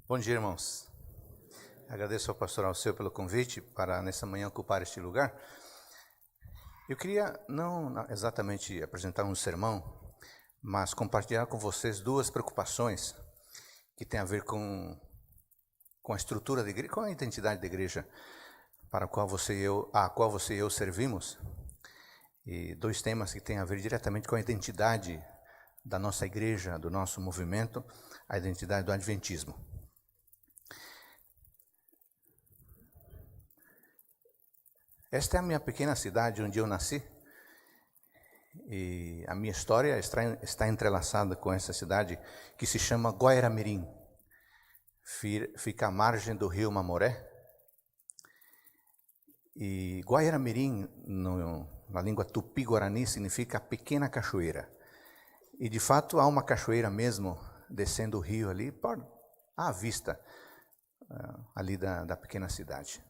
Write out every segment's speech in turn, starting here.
Bom dia, irmãos. Agradeço ao pastor Alceu pelo convite para nessa manhã ocupar este lugar. Eu queria não exatamente apresentar um sermão, mas compartilhar com vocês duas preocupações que têm a ver com a estrutura da igreja, com a identidade da igreja para a qual você e eu servimos, e dois temas que têm a ver diretamente com a identidade da nossa igreja, do nosso movimento, a identidade do adventismo. Esta é a minha pequena cidade onde eu nasci, e a minha história está entrelaçada com essa cidade que se chama Guaiara-Mirim. Fica à margem do rio Mamoré. E Guaiara-Mirim, na língua tupi-guarani, significa pequena cachoeira. E de fato há uma cachoeira mesmo descendo o rio ali, à vista ali da pequena cidade.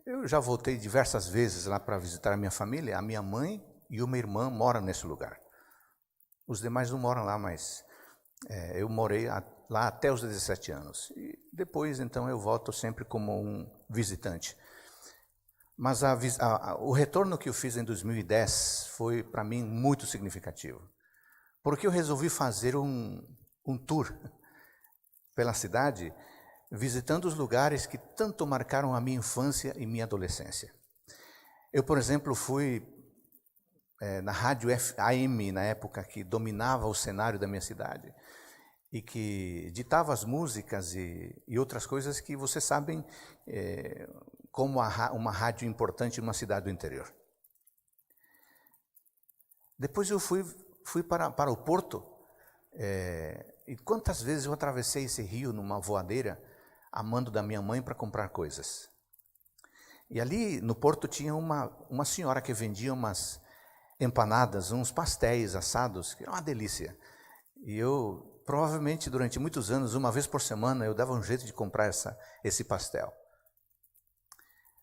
Eu já voltei diversas vezes lá para visitar a minha família. A minha mãe e uma irmã moram nesse lugar. Os demais não moram lá, mas eu morei lá até os 17 anos. E depois, então, eu volto sempre como um visitante. Mas o retorno que eu fiz em 2010 foi, para mim, muito significativo. Porque eu resolvi fazer um tour pela cidade, visitando os lugares que tanto marcaram a minha infância e minha adolescência. Eu, por exemplo, fui na rádio AM, na época que dominava o cenário da minha cidade, e que ditava as músicas e outras coisas que vocês sabem como uma rádio importante numa cidade do interior. Depois eu fui para o Porto, e quantas vezes eu atravessei esse rio numa voadeira, a mando da minha mãe para comprar coisas. E ali no Porto tinha uma senhora que vendia umas empanadas, uns pastéis assados, que era uma delícia. E eu, provavelmente, durante muitos anos, uma vez por semana, eu dava um jeito de comprar esse pastel.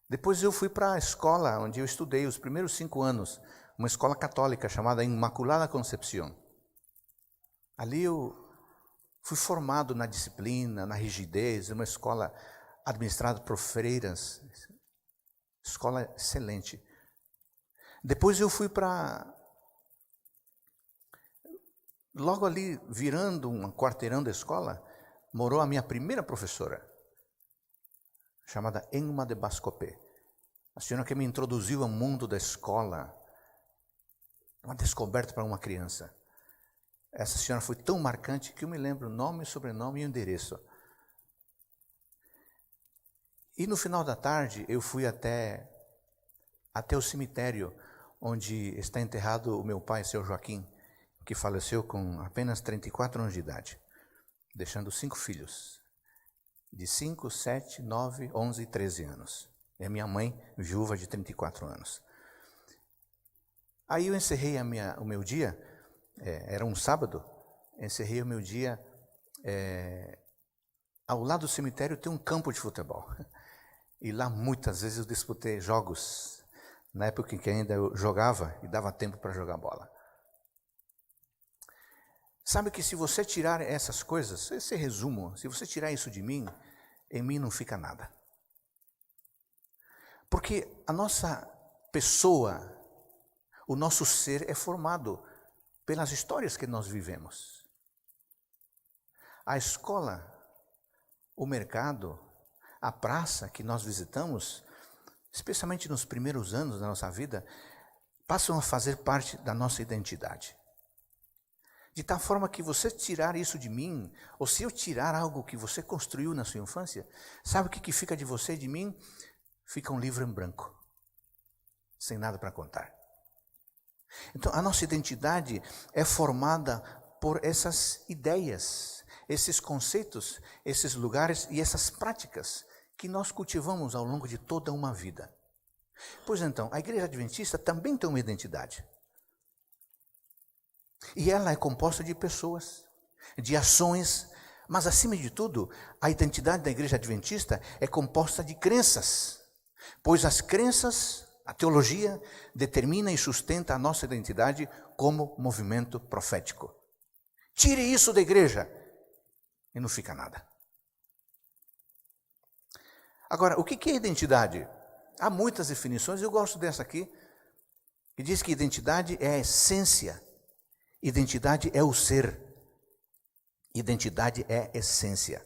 Depois eu fui para a escola onde eu estudei os primeiros 5 anos, uma escola católica chamada Imaculada Concepción. Ali eu fui formado na disciplina, na rigidez, uma escola administrada por freiras, escola excelente. Depois eu fui logo ali, virando um quarteirão da escola, morou a minha primeira professora, chamada Enma de Bascopé. A senhora que me introduziu ao mundo da escola, uma descoberta para uma criança. Essa senhora foi tão marcante que eu me lembro nome, sobrenome e endereço. E no final da tarde eu fui até o cemitério onde está enterrado o meu pai, seu Joaquim, que faleceu com apenas 34 anos de idade, deixando 5 filhos, de 5, 7, 9, 11 e 13 anos. E a minha mãe, viúva de 34 anos. Aí eu encerrei o meu dia. Era um sábado, encerrei o meu dia, ao lado do cemitério tem um campo de futebol, e lá muitas vezes eu disputei jogos, na época em que ainda eu jogava e dava tempo para jogar bola. Sabe que se você tirar essas coisas, esse resumo, se você tirar isso de mim, em mim não fica nada. Porque a nossa pessoa, o nosso ser é formado pelas histórias que nós vivemos. A escola, o mercado, a praça que nós visitamos, especialmente nos primeiros anos da nossa vida, passam a fazer parte da nossa identidade. De tal forma que você tirar isso de mim, ou se eu tirar algo que você construiu na sua infância, sabe o que fica de você e de mim? Fica um livro em branco, sem nada para contar. Então, a nossa identidade é formada por essas ideias, esses conceitos, esses lugares e essas práticas que nós cultivamos ao longo de toda uma vida. Pois então, a Igreja Adventista também tem uma identidade. E ela é composta de pessoas, de ações, mas acima de tudo, a identidade da Igreja Adventista é composta de crenças, pois as crenças, a teologia, determina e sustenta a nossa identidade como movimento profético. Tire isso da igreja e não fica nada. Agora, o que é identidade? Há muitas definições, eu gosto dessa aqui, que diz que identidade é a essência, identidade é o ser, identidade é essência.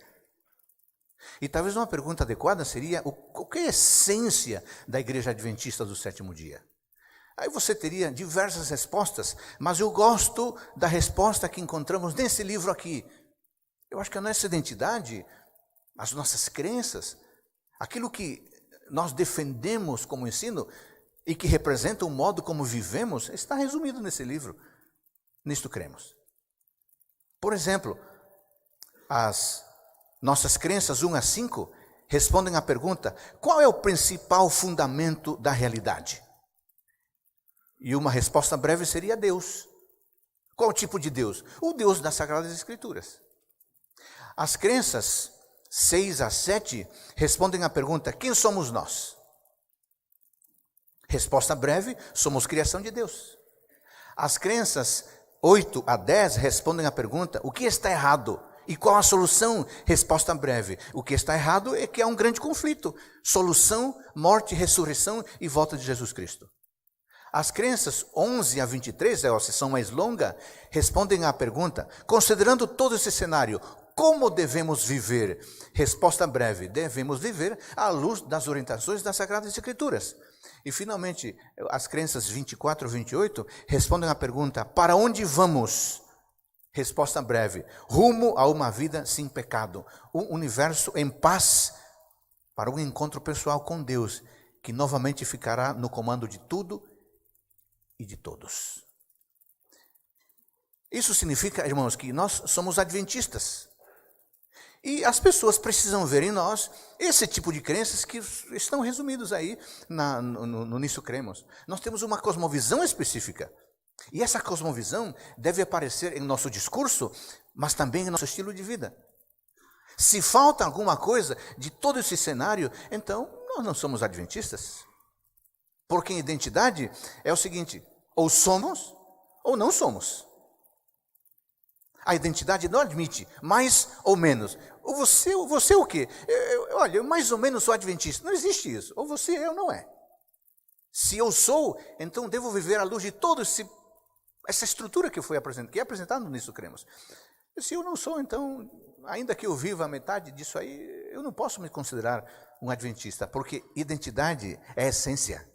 E talvez uma pergunta adequada seria, o que é a essência da Igreja Adventista do Sétimo Dia? Aí você teria diversas respostas, mas eu gosto da resposta que encontramos nesse livro aqui. Eu acho que a nossa identidade, as nossas crenças, aquilo que nós defendemos como ensino e que representa o modo como vivemos, está resumido nesse livro. Nisto cremos. Por exemplo, as nossas crenças 1 a 5 respondem à pergunta: qual é o principal fundamento da realidade? E uma resposta breve seria Deus. Qual tipo de Deus? O Deus das Sagradas Escrituras. As crenças 6 a 7 respondem à pergunta: quem somos nós? Resposta breve: somos criação de Deus. As crenças 8 a 10 respondem à pergunta: o que está errado? E qual a solução? Resposta breve: o que está errado é que há um grande conflito. Solução: morte, ressurreição e volta de Jesus Cristo. As crenças 11 a 23, é a sessão mais longa, respondem à pergunta: considerando todo esse cenário, como devemos viver? Resposta breve: devemos viver à luz das orientações das Sagradas Escrituras. E finalmente, as crenças 24 a 28 respondem à pergunta: para onde vamos? Resposta breve: rumo a uma vida sem pecado, um universo em paz, para um encontro pessoal com Deus, que novamente ficará no comando de tudo e de todos. Isso significa, irmãos, que nós somos adventistas. E as pessoas precisam ver em nós esse tipo de crenças que estão resumidos aí no Nisso Cremos. Nós temos uma cosmovisão específica. E essa cosmovisão deve aparecer em nosso discurso, mas também em nosso estilo de vida. Se falta alguma coisa de todo esse cenário, então nós não somos adventistas. Porque em identidade é o seguinte: ou somos ou não somos. A identidade não admite mais ou menos. Ou você o quê? Olha, eu mais ou menos sou adventista. Não existe isso. Ou você é ou não é. Se eu sou, então devo viver à luz de toda essa estrutura que é apresentado nisso cremos. E se eu não sou, então, ainda que eu viva a metade disso aí, eu não posso me considerar um adventista, porque identidade é essência.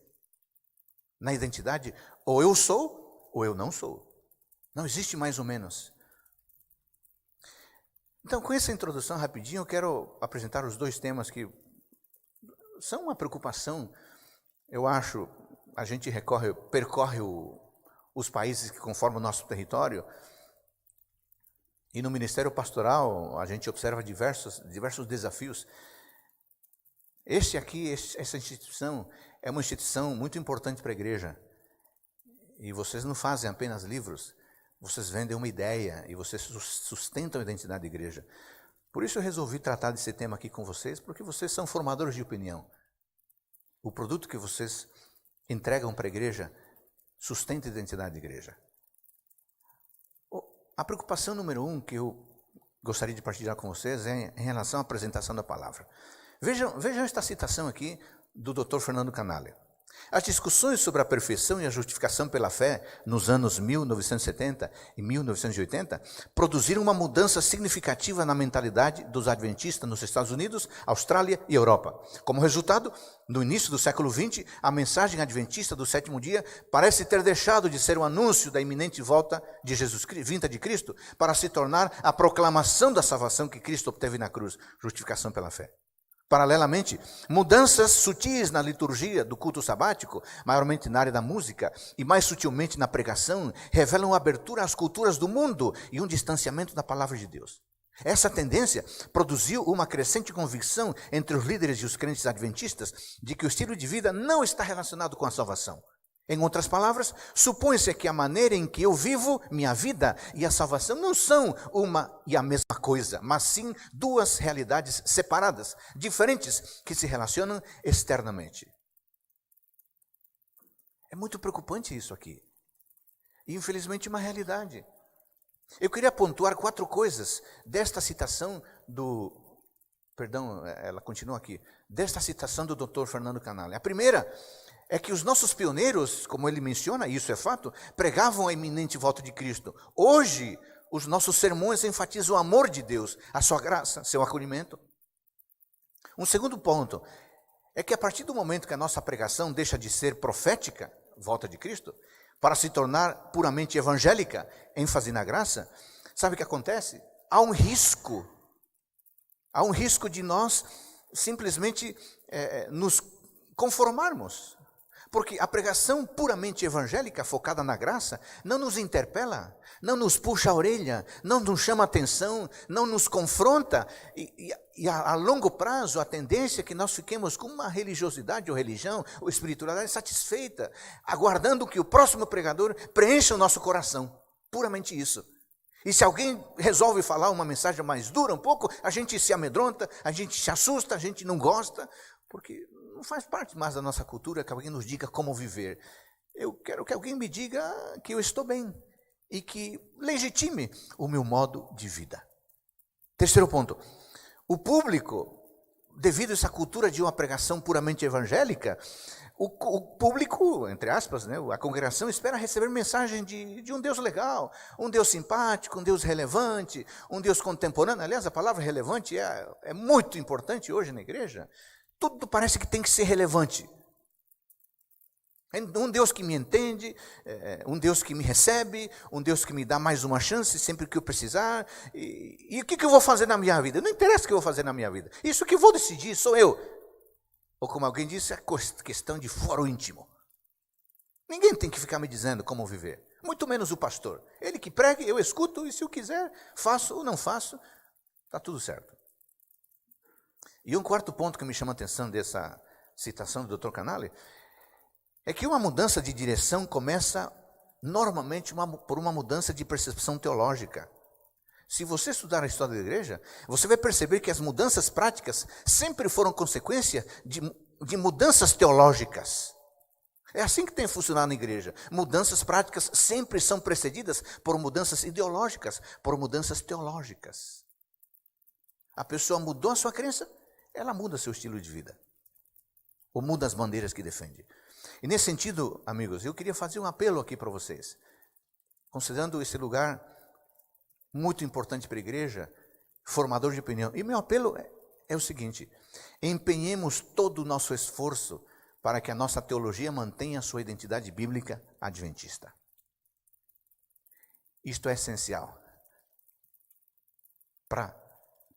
Na identidade, ou eu sou, ou eu não sou. Não existe mais ou menos. Então, com essa introdução rapidinho, eu quero apresentar os dois temas que são uma preocupação. Eu acho, a gente percorre os países que conformam o nosso território, e no Ministério Pastoral a gente observa diversos desafios. Essa instituição é uma instituição muito importante para a igreja. E vocês não fazem apenas livros, vocês vendem uma ideia e vocês sustentam a identidade da igreja. Por isso eu resolvi tratar desse tema aqui com vocês, porque vocês são formadores de opinião. O produto que vocês entregam para a igreja sustenta a identidade da igreja. A preocupação número 1 que eu gostaria de partilhar com vocês é em relação à apresentação da palavra. Vejam esta citação aqui do Dr. Fernando Canalha. As discussões sobre a perfeição e a justificação pela fé nos anos 1970 e 1980 produziram uma mudança significativa na mentalidade dos adventistas nos Estados Unidos, Austrália e Europa. Como resultado, no início do século XX, a mensagem adventista do sétimo dia parece ter deixado de ser um anúncio da iminente volta de vinda de Cristo, para se tornar a proclamação da salvação que Cristo obteve na cruz, justificação pela fé. Paralelamente, mudanças sutis na liturgia do culto sabático, maiormente na área da música e mais sutilmente na pregação, revelam abertura às culturas do mundo e um distanciamento da palavra de Deus. Essa tendência produziu uma crescente convicção entre os líderes e os crentes adventistas de que o estilo de vida não está relacionado com a salvação. Em outras palavras, supõe-se que a maneira em que eu vivo minha vida e a salvação não são uma e a mesma coisa, mas sim duas realidades separadas, diferentes, que se relacionam externamente. É muito preocupante isso aqui. E infelizmente uma realidade. Eu queria pontuar 4 coisas desta citação ela continua aqui, desta citação do Dr. Fernando Canale. A primeira é que os nossos pioneiros, como ele menciona, e isso é fato, pregavam a iminente volta de Cristo. Hoje, os nossos sermões enfatizam o amor de Deus, a sua graça, seu acolhimento. Um segundo ponto é que a partir do momento que a nossa pregação deixa de ser profética, volta de Cristo, para se tornar puramente evangélica, ênfase na graça, sabe o que acontece? Há um risco de nós simplesmente nos conformarmos. Porque a pregação puramente evangélica, focada na graça, não nos interpela, não nos puxa a orelha, não nos chama a atenção, não nos confronta. E a longo prazo, a tendência é que nós fiquemos com uma religiosidade ou religião ou espiritualidade satisfeita, aguardando que o próximo pregador preencha o nosso coração. Puramente isso. E se alguém resolve falar uma mensagem mais dura um pouco, a gente se amedronta, a gente se assusta, a gente não gosta, porque não faz parte mais da nossa cultura que alguém nos diga como viver. Eu quero que alguém me diga que eu estou bem e que legitime o meu modo de vida. Terceiro ponto, o público, devido a essa cultura de uma pregação puramente evangélica, o público, entre aspas, né, a congregação espera receber mensagem de um Deus legal, um Deus simpático, um Deus relevante, um Deus contemporâneo. Aliás, a palavra relevante é muito importante hoje na igreja. Tudo parece que tem que ser relevante. Um Deus que me entende, um Deus que me recebe, um Deus que me dá mais uma chance sempre que eu precisar. E o que eu vou fazer na minha vida? Não interessa o que eu vou fazer na minha vida. Isso que eu vou decidir, sou eu. Ou como alguém disse, é questão de foro íntimo. Ninguém tem que ficar me dizendo como viver. Muito menos o pastor. Ele que pregue, eu escuto, e se eu quiser, faço ou não faço, está tudo certo. E um quarto ponto que me chama a atenção dessa citação do Dr. Canale é que uma mudança de direção começa normalmente por uma mudança de percepção teológica. Se você estudar a história da igreja, você vai perceber que as mudanças práticas sempre foram consequência de mudanças teológicas. É assim que tem funcionado na igreja. Mudanças práticas sempre são precedidas por mudanças ideológicas, por mudanças teológicas. A pessoa mudou a sua crença, ela muda seu estilo de vida. Ou muda as bandeiras que defende. E nesse sentido, amigos, eu queria fazer um apelo aqui para vocês. Considerando esse lugar muito importante para a igreja, formador de opinião. E meu apelo é o seguinte: empenhemos todo o nosso esforço para que a nossa teologia mantenha a sua identidade bíblica adventista. Isto é essencial para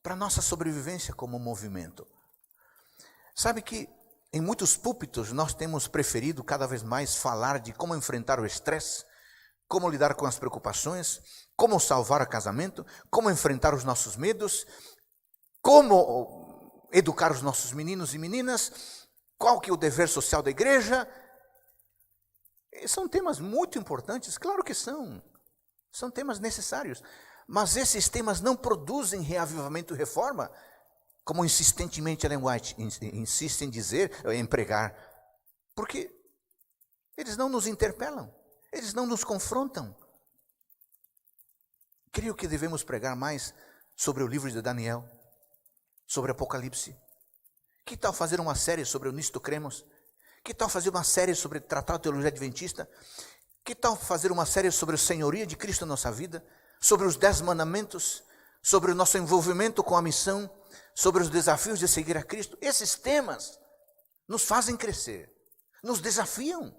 a nossa sobrevivência como movimento. Sabe que em muitos púlpitos nós temos preferido cada vez mais falar de como enfrentar o estresse, como lidar com as preocupações, como salvar o casamento, como enfrentar os nossos medos, como educar os nossos meninos e meninas, qual que é o dever social da igreja. São temas muito importantes, claro que são. São temas necessários. Mas esses temas não produzem reavivamento e reforma, como insistentemente Ellen White insiste em dizer, em pregar. Porque eles não nos interpelam, eles não nos confrontam. Creio que devemos pregar mais sobre o livro de Daniel, sobre Apocalipse. Que tal fazer uma série sobre o Nisto Cremos? Que tal fazer uma série sobre tratar a teologia adventista? Que tal fazer uma série sobre a senhoria de Cristo na nossa vida? Sobre os 10 mandamentos, sobre o nosso envolvimento com a missão, sobre os desafios de seguir a Cristo. Esses temas nos fazem crescer, nos desafiam,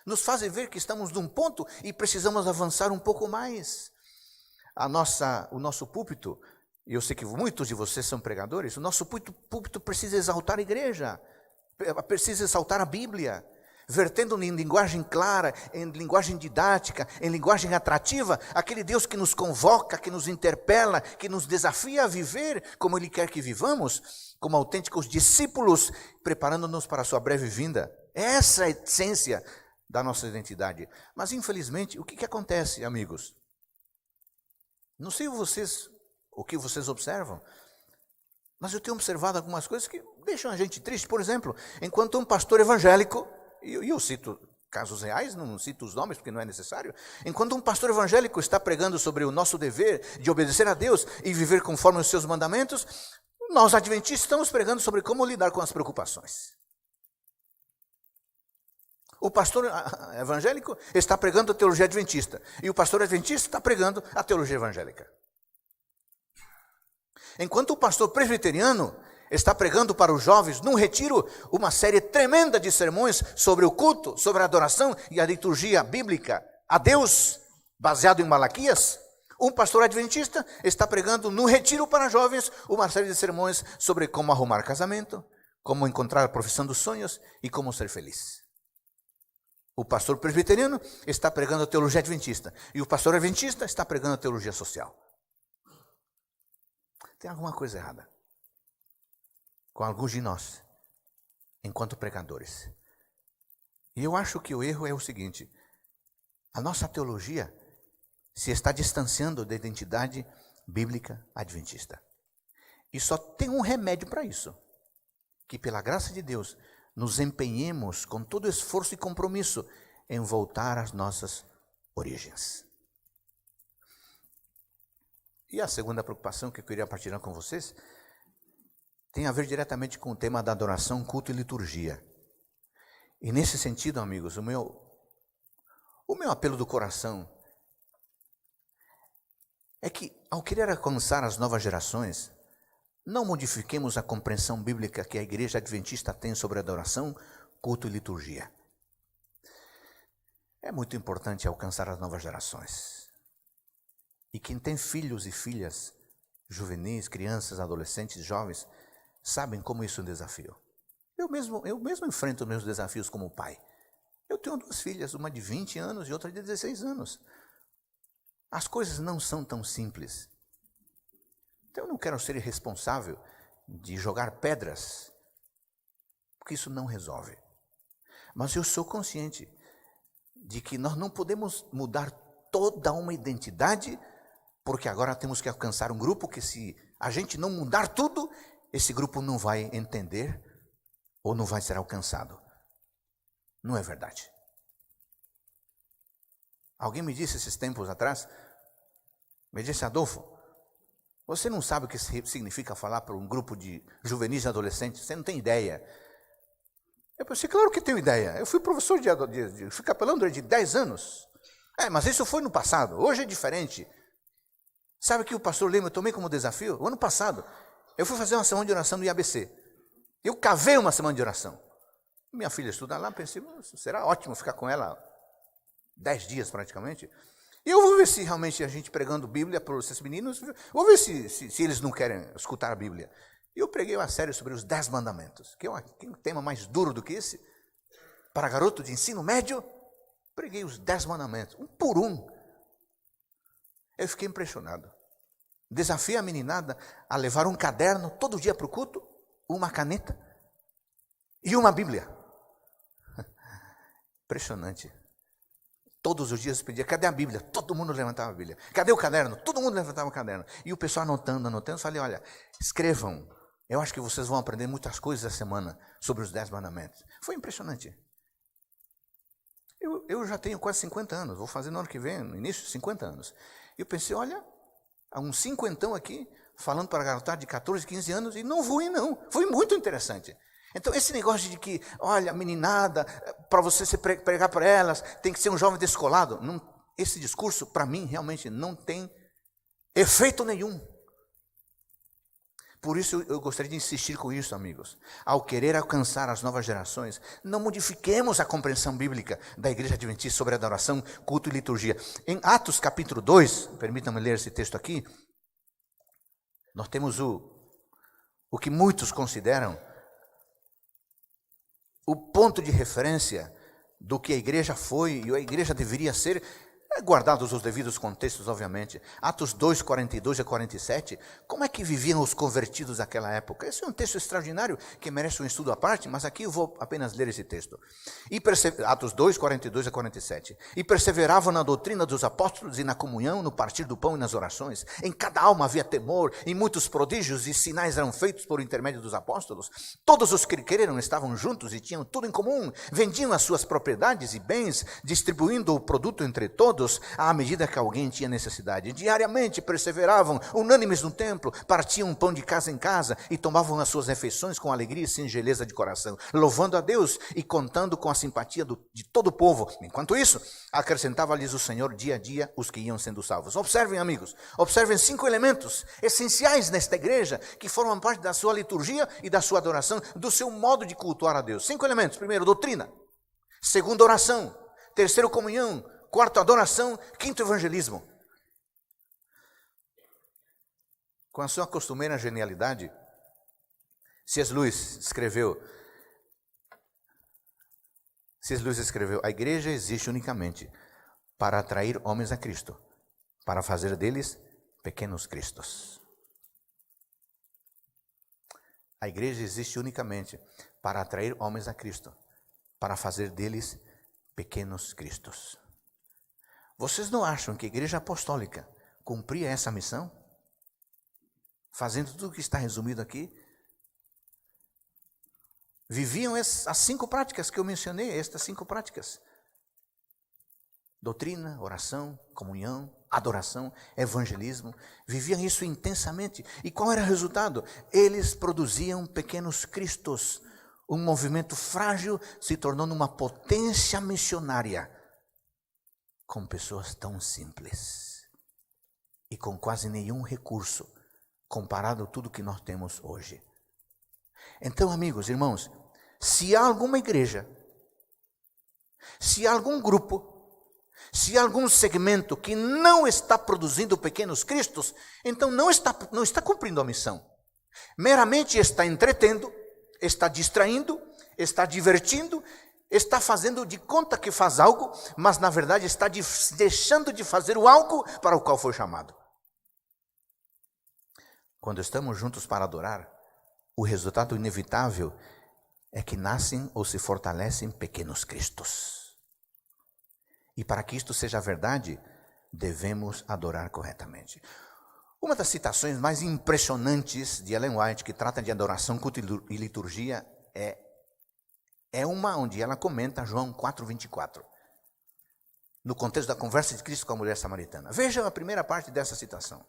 nos fazem ver que estamos num ponto e precisamos avançar um pouco mais. O nosso púlpito, e eu sei que muitos de vocês são pregadores, o nosso púlpito precisa exaltar a igreja, precisa exaltar a Bíblia, vertendo em linguagem clara, em linguagem didática, em linguagem atrativa, aquele Deus que nos convoca, que nos interpela, que nos desafia a viver como Ele quer que vivamos, como autênticos discípulos, preparando-nos para a sua breve vinda. Essa é a essência da nossa identidade. Mas, infelizmente, o que acontece, amigos? Não sei o que vocês observam, mas eu tenho observado algumas coisas que deixam a gente triste. Por exemplo, enquanto um pastor evangélico, e eu cito casos reais, não cito os nomes porque não é necessário. Enquanto um pastor evangélico está pregando sobre o nosso dever de obedecer a Deus e viver conforme os seus mandamentos, nós adventistas estamos pregando sobre como lidar com as preocupações. O pastor evangélico está pregando a teologia adventista e o pastor adventista está pregando a teologia evangélica. Enquanto o pastor presbiteriano está pregando para os jovens, num retiro, uma série tremenda de sermões sobre o culto, sobre a adoração e a liturgia bíblica a Deus, baseado em Malaquias, um pastor adventista está pregando no retiro para jovens uma série de sermões sobre como arrumar casamento, como encontrar a profissão dos sonhos e como ser feliz. O pastor presbiteriano está pregando a teologia adventista e o pastor adventista está pregando a teologia social. Tem alguma coisa errada com alguns de nós, enquanto pregadores. E eu acho que o erro é o seguinte: a nossa teologia se está distanciando da identidade bíblica adventista. E só tem um remédio para isso: que pela graça de Deus nos empenhemos com todo esforço e compromisso em voltar às nossas origens. E a segunda preocupação que eu queria partilhar com vocês tem a ver diretamente com o tema da adoração, culto e liturgia. E nesse sentido, amigos, o meu apelo do coração é que, ao querer alcançar as novas gerações, não modifiquemos a compreensão bíblica que a igreja adventista tem sobre adoração, culto e liturgia. É muito importante alcançar as novas gerações. E quem tem filhos e filhas, juvenis, crianças, adolescentes, jovens, sabem como isso é um desafio. Eu mesmo enfrento meus desafios como pai. Eu tenho 2 filhas, uma de 20 anos e outra de 16 anos. As coisas não são tão simples. Então eu não quero ser irresponsável de jogar pedras, porque isso não resolve. Mas eu sou consciente de que nós não podemos mudar toda uma identidade, porque agora temos que alcançar um grupo que, se a gente não mudar tudo, esse grupo não vai entender ou não vai ser alcançado. Não é verdade. Alguém me disse esses tempos atrás, me disse: Adolfo, você não sabe o que significa falar para um grupo de juvenis e adolescentes? Você não tem ideia. Eu pensei: claro que tenho ideia. Eu fui professor fui capelão durante 10 anos. Mas isso foi no passado, hoje é diferente. Sabe que o pastor Lima eu tomei como desafio? O ano passado, eu fui fazer uma semana de oração no IABC. Eu cavei uma semana de oração. Minha filha estuda lá, pensei: será ótimo ficar com ela 10 dias praticamente. E eu vou ver se realmente a gente pregando Bíblia para esses meninos, vou ver se eles não querem escutar a Bíblia. E eu preguei uma série sobre os 10 mandamentos, que é um tema mais duro do que esse. Para garoto de ensino médio, preguei os 10 mandamentos, um por um. Eu fiquei impressionado. Desafiei a meninada a levar um caderno todo dia para o culto, uma caneta e uma Bíblia. Impressionante. Todos os dias eu pedia: cadê a Bíblia? Todo mundo levantava a Bíblia. Cadê o caderno? Todo mundo levantava o caderno. E o pessoal anotando. Eu falei: olha, escrevam. Eu acho que vocês vão aprender muitas coisas essa semana sobre os 10 mandamentos. Foi impressionante. Eu já tenho quase 50 anos. Vou fazer no ano que vem, no início, 50 anos. E eu pensei: olha, há uns 50 aqui, falando para garotada de 14, 15 anos, e não fui, não. Foi muito interessante. Então, esse negócio de que, olha, meninada, para você se pregar para elas, tem que ser um jovem descolado. Não, esse discurso, para mim, realmente não tem efeito nenhum. Por isso, eu gostaria de insistir com isso, amigos. Ao querer alcançar as novas gerações, não modifiquemos a compreensão bíblica da Igreja Adventista sobre adoração, culto e liturgia. Em Atos capítulo 2, permitam-me ler esse texto aqui, nós temos o que muitos consideram o ponto de referência do que a igreja foi e a igreja deveria ser. guardados os devidos contextos, obviamente. Atos 2, 42 a 47, como é que viviam os convertidos naquela época? Esse é um texto extraordinário que merece um estudo à parte, mas aqui eu vou apenas ler esse texto. Atos 2, 42 a 47. E perseveravam na doutrina dos apóstolos e na comunhão, no partir do pão e nas orações. Em cada alma havia temor, e muitos prodígios e sinais eram feitos por intermédio dos apóstolos. Todos os que creram estavam juntos e tinham tudo em comum. Vendiam as suas propriedades e bens, distribuindo o produto entre todos, à medida que alguém tinha necessidade. Diariamente perseveravam, unânimes no templo, partiam pão de casa em casa e tomavam as suas refeições com alegria e singeleza de coração, louvando a Deus e contando com a simpatia de todo o povo. Enquanto isso, acrescentava-lhes o Senhor dia a dia os que iam sendo salvos. Observem, amigos, observem 5 elementos essenciais nesta igreja que formam parte da sua liturgia e da sua adoração, do seu modo de cultuar a Deus. 5 elementos. Primeiro, doutrina. Segundo, oração. Terceiro, comunhão. Quarto, adoração. Quinto, evangelismo. Com a sua costumeira genialidade, C.S. Lewis escreveu, a igreja existe unicamente para atrair homens a Cristo, para fazer deles pequenos cristos. A igreja existe unicamente para atrair homens a Cristo, para fazer deles pequenos cristos. Vocês não acham que a igreja apostólica cumpria essa missão? Fazendo tudo o que está resumido aqui? Viviam as 5 práticas que eu mencionei, estas 5 práticas. Doutrina, oração, comunhão, adoração, evangelismo. Viviam isso intensamente. E qual era o resultado? Eles produziam pequenos cristos. Um movimento frágil se tornou uma potência missionária, com pessoas tão simples e com quase nenhum recurso, comparado a tudo que nós temos hoje. Então, amigos, irmãos, se há alguma igreja, se há algum grupo, se há algum segmento que não está produzindo pequenos cristos, então não está cumprindo a missão. Meramente está entretendo, está distraindo, está divertindo, está fazendo de conta que faz algo, mas na verdade está deixando de fazer o algo para o qual foi chamado. Quando estamos juntos para adorar, o resultado inevitável é que nascem ou se fortalecem pequenos cristos. E para que isto seja verdade, devemos adorar corretamente. Uma das citações mais impressionantes de Ellen White, que trata de adoração, culto e liturgia, é uma onde ela comenta João 4:24, no contexto da conversa de Cristo com a mulher samaritana. Veja a primeira parte dessa citação.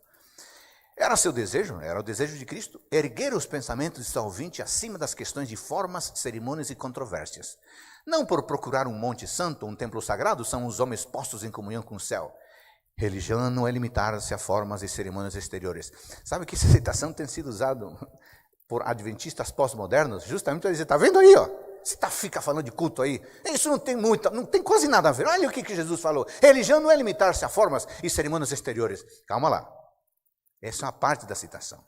Era o desejo de Cristo, erguer os pensamentos de seu ouvinte acima das questões de formas, cerimônias e controvérsias. Não por procurar um monte santo, um templo sagrado, são os homens postos em comunhão com o céu. Religião não é limitar-se a formas e cerimônias exteriores. Sabe que essa citação tem sido usada por adventistas pós-modernos, justamente para dizer, está vendo aí, ó? Você fica falando de culto aí, isso não tem quase nada a ver. Olha o que Jesus falou, religião não é limitar-se a formas e cerimônias exteriores. Calma lá, essa é uma parte da citação.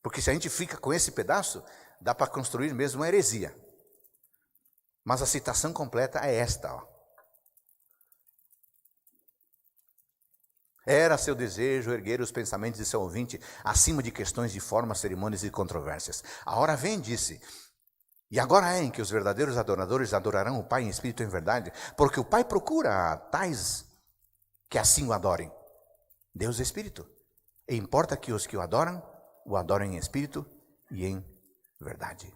Porque se a gente fica com esse pedaço, dá para construir mesmo uma heresia. Mas a citação completa é esta, ó. Era seu desejo erguer os pensamentos de seu ouvinte acima de questões de formas, cerimônias e controvérsias. A hora vem, disse, e agora é em que os verdadeiros adoradores adorarão o Pai em espírito e em verdade, porque o Pai procura tais que assim o adorem. Deus é espírito, e importa que os que o adorem em espírito e em verdade.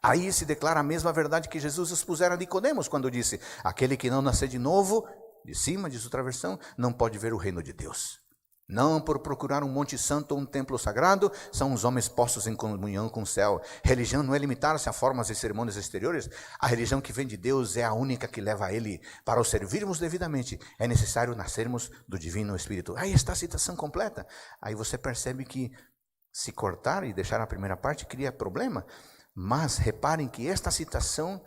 Aí se declara a mesma verdade que Jesus expusera a Nicodemos quando disse, aquele que não nascer de novo, de cima, diz outra versão, não pode ver o reino de Deus. Não por procurar um monte santo ou um templo sagrado, são os homens postos em comunhão com o céu. Religião não é limitar-se a formas e cerimônias exteriores. A religião que vem de Deus é a única que leva a Ele. Para o servirmos devidamente, é necessário nascermos do Divino Espírito. Aí está a citação completa. Aí você percebe que se cortar e deixar a primeira parte cria problema. Mas reparem que esta citação,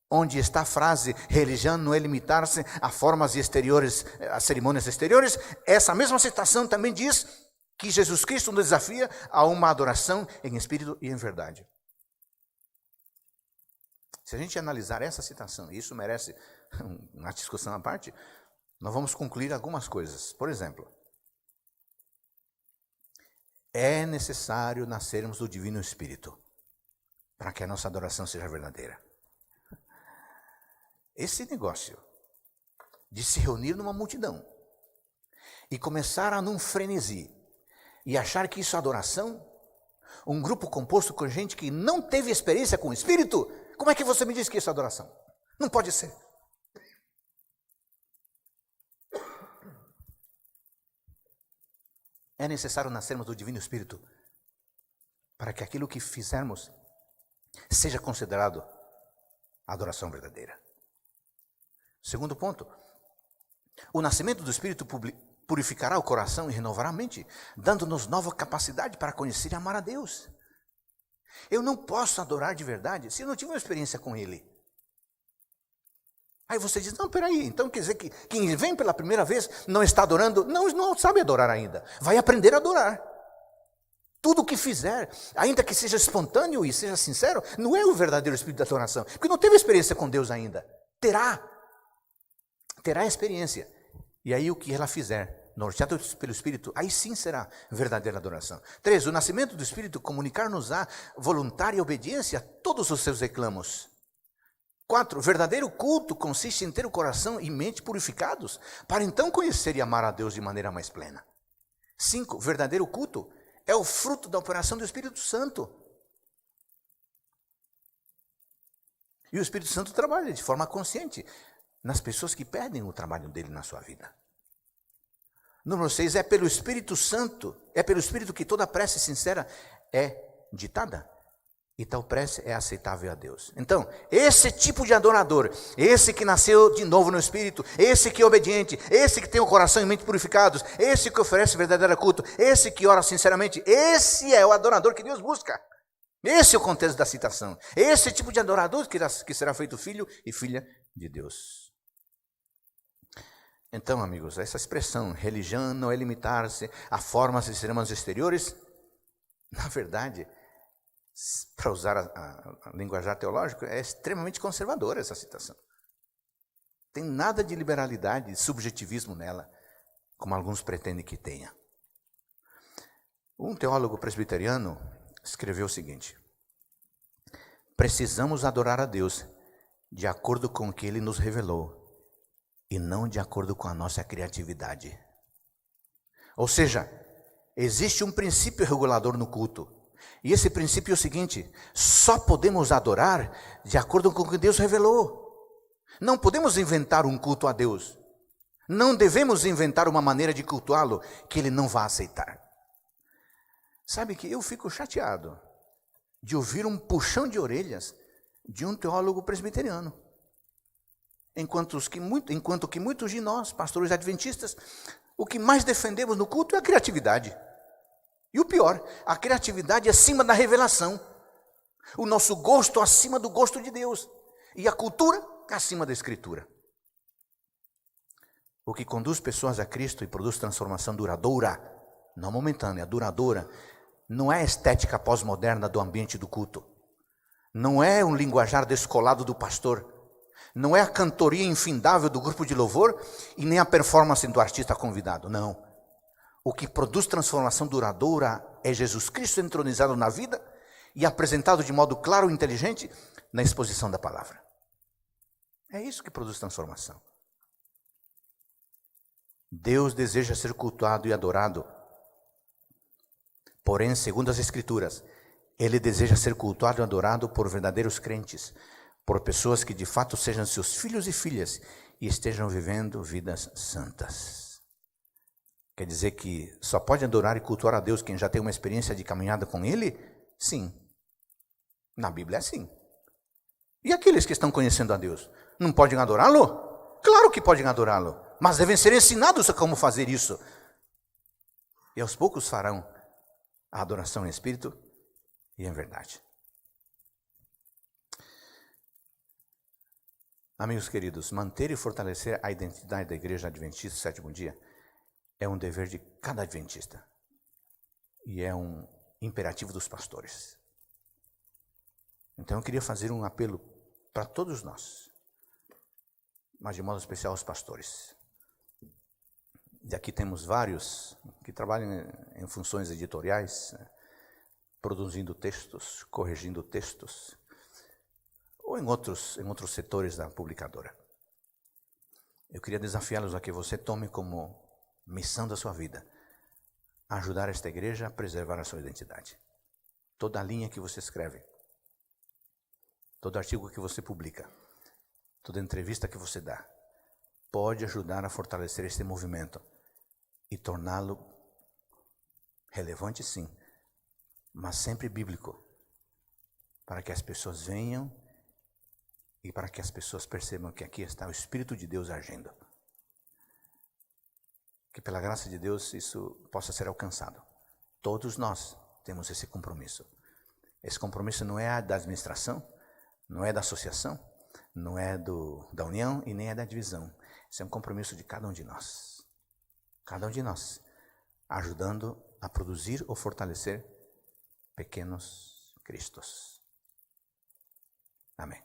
onde está a frase, religião não é limitar-se a formas exteriores, a cerimônias exteriores, essa mesma citação também diz que Jesus Cristo nos desafia a uma adoração em espírito e em verdade. Se a gente analisar essa citação, isso merece na discussão à parte, nós vamos concluir algumas coisas. Por exemplo, é necessário nascermos do Divino Espírito para que a nossa adoração seja verdadeira. Esse negócio de se reunir numa multidão e começar a num frenesi e achar que isso é adoração, um grupo composto com gente que não teve experiência com o Espírito, como é que você me diz que isso é adoração? Não pode ser. É necessário nascermos do Divino Espírito para que aquilo que fizermos seja considerado adoração verdadeira. Segundo ponto, o nascimento do Espírito purificará o coração e renovará a mente, dando-nos nova capacidade para conhecer e amar a Deus. Eu não posso adorar de verdade se eu não tiver uma experiência com Ele. Aí você diz, não, peraí, então quer dizer que quem vem pela primeira vez não está adorando? Não sabe adorar ainda. Vai aprender a adorar. Tudo o que fizer, ainda que seja espontâneo e seja sincero, não é o verdadeiro espírito da adoração. Porque não teve experiência com Deus ainda. Terá experiência. E aí o que ela fizer, norteado pelo Espírito, aí sim será verdadeira adoração. 3, o nascimento do Espírito comunicar-nos-á voluntária obediência a todos os seus reclamos. 4, verdadeiro culto consiste em ter o coração e mente purificados, para então conhecer e amar a Deus de maneira mais plena. 5, verdadeiro culto é o fruto da operação do Espírito Santo. E o Espírito Santo trabalha de forma consciente nas pessoas que pedem o trabalho dele na sua vida. Número 6, é pelo Espírito Santo, é pelo Espírito que toda prece sincera é ditada. E tal prece é aceitável a Deus. Então, esse tipo de adorador, esse que nasceu de novo no Espírito, esse que é obediente, esse que tem o coração e mente purificados, esse que oferece verdadeiro culto, esse que ora sinceramente, esse é o adorador que Deus busca. Esse é o contexto da citação. Esse tipo de adorador que será feito filho e filha de Deus. Então, amigos, essa expressão, religião não é limitar-se a formas de cerimônias exteriores, na verdade, para usar a linguajar teológico, é extremamente conservadora essa citação. Tem nada de liberalidade, de subjetivismo nela, como alguns pretendem que tenha. Um teólogo presbiteriano escreveu o seguinte: precisamos adorar a Deus de acordo com o que Ele nos revelou e não de acordo com a nossa criatividade. Ou seja, existe um princípio regulador no culto. E esse princípio é o seguinte: só podemos adorar de acordo com o que Deus revelou. Não podemos inventar um culto a Deus. Não devemos inventar uma maneira de cultuá-lo que Ele não vá aceitar. Sabe que eu fico chateado de ouvir um puxão de orelhas de um teólogo presbiteriano. Enquanto que muitos de nós, pastores adventistas, o que mais defendemos no culto é a criatividade. E o pior, a criatividade acima da revelação. O nosso gosto acima do gosto de Deus. E a cultura acima da Escritura. O que conduz pessoas a Cristo e produz transformação duradoura, não momentânea, duradoura, não é a estética pós-moderna do ambiente do culto. Não é um linguajar descolado do pastor. Não é a cantoria infindável do grupo de louvor e nem a performance do artista convidado, não. O que produz transformação duradoura é Jesus Cristo entronizado na vida e apresentado de modo claro e inteligente na exposição da palavra. É isso que produz transformação. Deus deseja ser cultuado e adorado. Porém, segundo as Escrituras, Ele deseja ser cultuado e adorado por verdadeiros crentes, por pessoas que de fato sejam seus filhos e filhas e estejam vivendo vidas santas. Quer dizer que só pode adorar e cultuar a Deus quem já tem uma experiência de caminhada com Ele? Sim. Na Bíblia é assim. E aqueles que estão conhecendo a Deus, não podem adorá-lo? Claro que podem adorá-lo, mas devem ser ensinados a como fazer isso. E aos poucos farão a adoração em espírito e em verdade. Amigos queridos, manter e fortalecer a identidade da Igreja Adventista Sétimo Dia é um dever de cada adventista. E é um imperativo dos pastores. Então eu queria fazer um apelo para todos nós. mas de modo especial aos pastores. E aqui temos vários que trabalham em funções editoriais, produzindo textos, corrigindo textos, ou em outros setores da publicadora. Eu queria desafiá-los a que você tome como missão da sua vida ajudar esta igreja a preservar a sua identidade. Toda a linha que você escreve, todo artigo que você publica, toda entrevista que você dá, pode ajudar a fortalecer este movimento e torná-lo relevante, sim, mas sempre bíblico, para que as pessoas venham e para que as pessoas percebam que aqui está o Espírito de Deus agindo. Que pela graça de Deus isso possa ser alcançado. Todos nós temos esse compromisso. Esse compromisso não é da administração, não é da associação, não é da união e nem é da divisão. Esse é um compromisso de cada um de nós. Cada um de nós, ajudando a produzir ou fortalecer pequenos cristos. Amém.